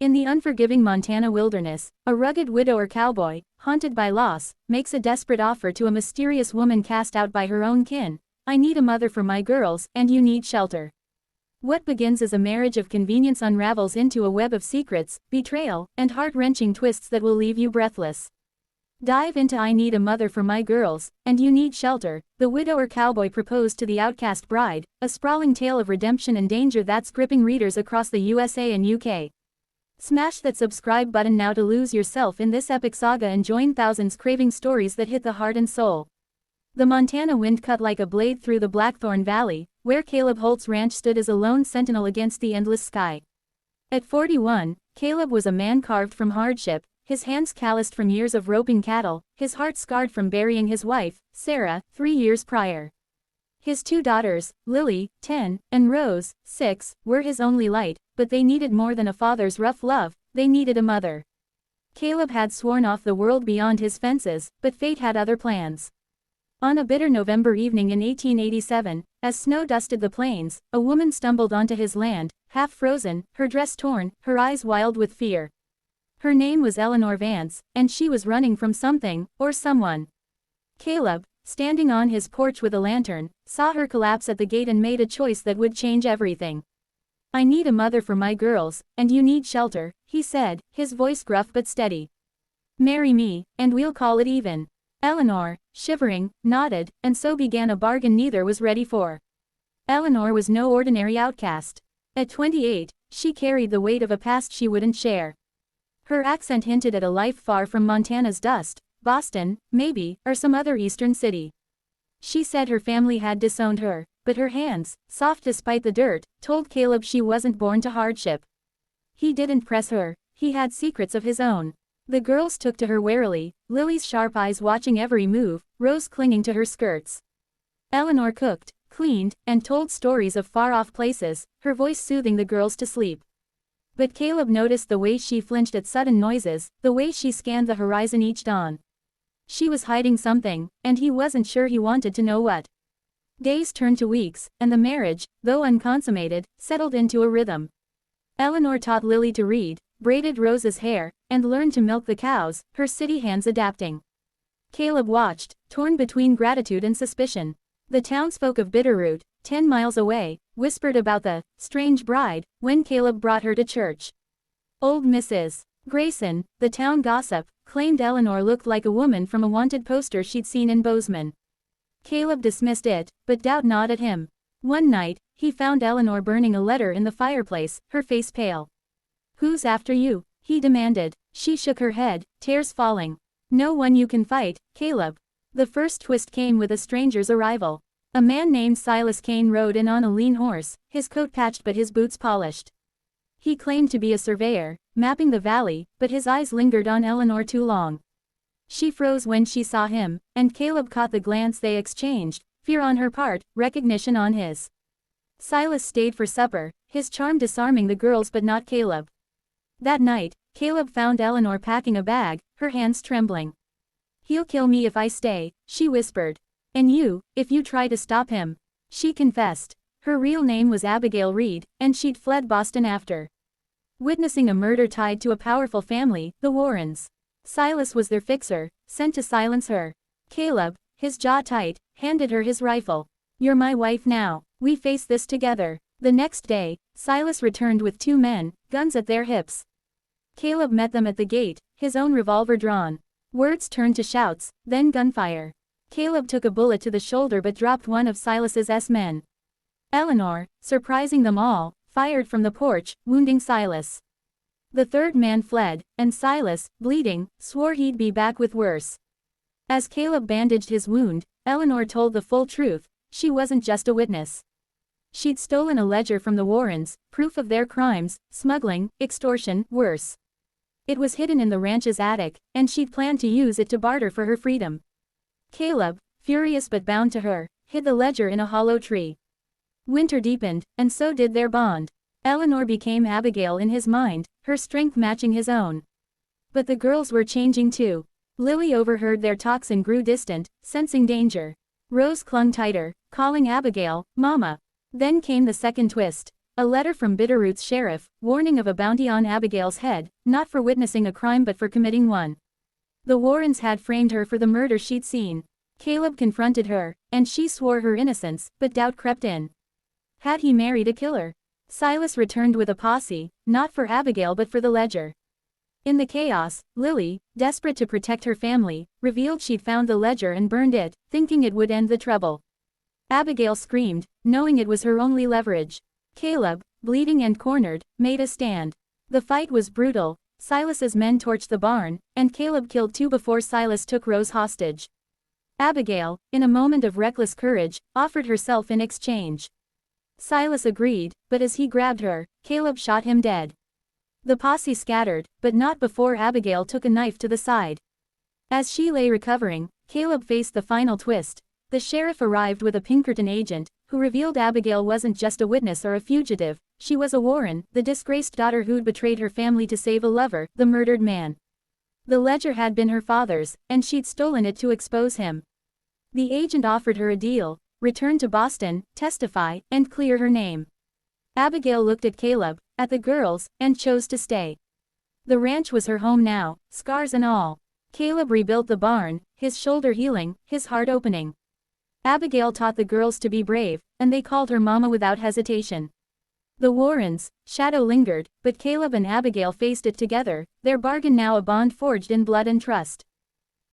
In the unforgiving Montana wilderness, a rugged widower cowboy, haunted by loss, makes a desperate offer to a mysterious woman cast out by her own kin. I need a mother for my girls, and you need shelter. What begins as a marriage of convenience unravels into a web of secrets, betrayal, and heart-wrenching twists that will leave you breathless. Dive into I Need a Mother for My Girls, and You Need Shelter. The widower cowboy proposed to the outcast bride, a sprawling tale of redemption and danger that's gripping readers across the USA and UK. Smash that subscribe button now to lose yourself in this epic saga and join thousands craving stories that hit the heart and soul. The Montana wind cut like a blade through the Blackthorn Valley, where Caleb Holt's ranch stood as a lone sentinel against the endless sky. At 41, Caleb was a man carved from hardship, his hands calloused from years of roping cattle, his heart scarred from burying his wife, Sarah, 3 years prior. His 2 daughters, Lily, 10, and Rose, 6, were his only light, but they needed more than a father's rough love, they needed a mother. Caleb had sworn off the world beyond his fences, but fate had other plans. On a bitter November evening in 1887, as snow dusted the plains, a woman stumbled onto his land, half frozen, her dress torn, her eyes wild with fear. Her name was Eleanor Vance, and she was running from something, or someone. Caleb, standing on his porch with a lantern, saw her collapse at the gate and made a choice that would change everything. I need a mother for my girls, and you need shelter, he said, his voice gruff but steady. Marry me, and we'll call it even. Eleanor, shivering, nodded, and so began a bargain neither was ready for. Eleanor was no ordinary outcast. At 28, she carried the weight of a past she wouldn't share. Her accent hinted at a life far from Montana's dust, Boston, maybe, or some other eastern city. She said her family had disowned her, but her hands, soft despite the dirt, told Caleb she wasn't born to hardship. He didn't press her, he had secrets of his own. The girls took to her warily, Lily's sharp eyes watching every move, Rose clinging to her skirts. Eleanor cooked, cleaned, and told stories of far-off places, her voice soothing the girls to sleep. But Caleb noticed the way she flinched at sudden noises, the way she scanned the horizon each dawn. She was hiding something, and he wasn't sure he wanted to know what. Days turned to weeks, and the marriage, though unconsummated, settled into a rhythm. Eleanor taught Lily to read, braided Rose's hair, and learned to milk the cows, her city hands adapting. Caleb watched, torn between gratitude and suspicion. The townsfolk of Bitterroot, 10 miles away, whispered about the strange bride when Caleb brought her to church. Old Mrs. Grayson, the town gossip, claimed Eleanor looked like a woman from a wanted poster she'd seen in Bozeman. Caleb dismissed it, but doubt gnawed at him. One night, he found Eleanor burning a letter in the fireplace, her face pale. Who's after you? He demanded. She shook her head, tears falling. No one you can fight, Caleb. The first twist came with a stranger's arrival. A man named Silas Kane rode in on a lean horse, his coat patched but his boots polished. He claimed to be a surveyor, mapping the valley, but his eyes lingered on Eleanor too long. She froze when she saw him, and Caleb caught the glance they exchanged, fear on her part, recognition on his. Silas stayed for supper, his charm disarming the girls but not Caleb. That night, Caleb found Eleanor packing a bag, her hands trembling. He'll kill me if I stay, she whispered. And you, if you try to stop him. She confessed. Her real name was Abigail Reed, and she'd fled Boston after witnessing a murder tied to a powerful family, the Warrens. Silas was their fixer, sent to silence her. Caleb, his jaw tight, handed her his rifle. You're my wife now, we face this together. The next day, Silas returned with 2 men, guns at their hips. Caleb met them at the gate, his own revolver drawn. Words turned to shouts, then gunfire. Caleb took a bullet to the shoulder but dropped one of Silas's men. Eleanor, surprising them all, fired from the porch, wounding Silas. The 3rd man fled, and Silas, bleeding, swore he'd be back with worse. As Caleb bandaged his wound, Eleanor told the full truth. She wasn't just a witness. She'd stolen a ledger from the Warrens, proof of their crimes, smuggling, extortion, worse. It was hidden in the ranch's attic, and she'd planned to use it to barter for her freedom. Caleb, furious but bound to her, hid the ledger in a hollow tree. Winter deepened, and so did their bond. Eleanor became Abigail in his mind, her strength matching his own. But the girls were changing too. Lily overheard their talks and grew distant, sensing danger. Rose clung tighter, calling Abigail, Mama. Then came the second twist. A letter from Bitterroot's sheriff, warning of a bounty on Abigail's head, not for witnessing a crime but for committing one. The Warrens had framed her for the murder she'd seen. Caleb confronted her, and she swore her innocence, but doubt crept in. Had he married a killer? Silas returned with a posse, not for Abigail but for the ledger. In the chaos, Lily, desperate to protect her family, revealed she'd found the ledger and burned it, thinking it would end the trouble. Abigail screamed, knowing it was her only leverage. Caleb, bleeding and cornered, made a stand. The fight was brutal. Silas's men torched the barn, and Caleb killed 2 before Silas took Rose hostage. Abigail, in a moment of reckless courage, offered herself in exchange. Silas agreed, but as he grabbed her, Caleb shot him dead. The posse scattered, but not before Abigail took a knife to the side. As she lay recovering, Caleb faced the final twist. The sheriff arrived with a Pinkerton agent, who revealed Abigail wasn't just a witness or a fugitive, she was a Warren, the disgraced daughter who'd betrayed her family to save a lover, the murdered man. The ledger had been her father's, and she'd stolen it to expose him. The agent offered her a deal: return to Boston, testify, and clear her name. Abigail looked at Caleb, at the girls, and chose to stay. The ranch was her home now, scars and all. Caleb rebuilt the barn, his shoulder healing, his heart opening. Abigail taught the girls to be brave, and they called her Mama without hesitation. The Warrens' shadow lingered, but Caleb and Abigail faced it together, their bargain now a bond forged in blood and trust.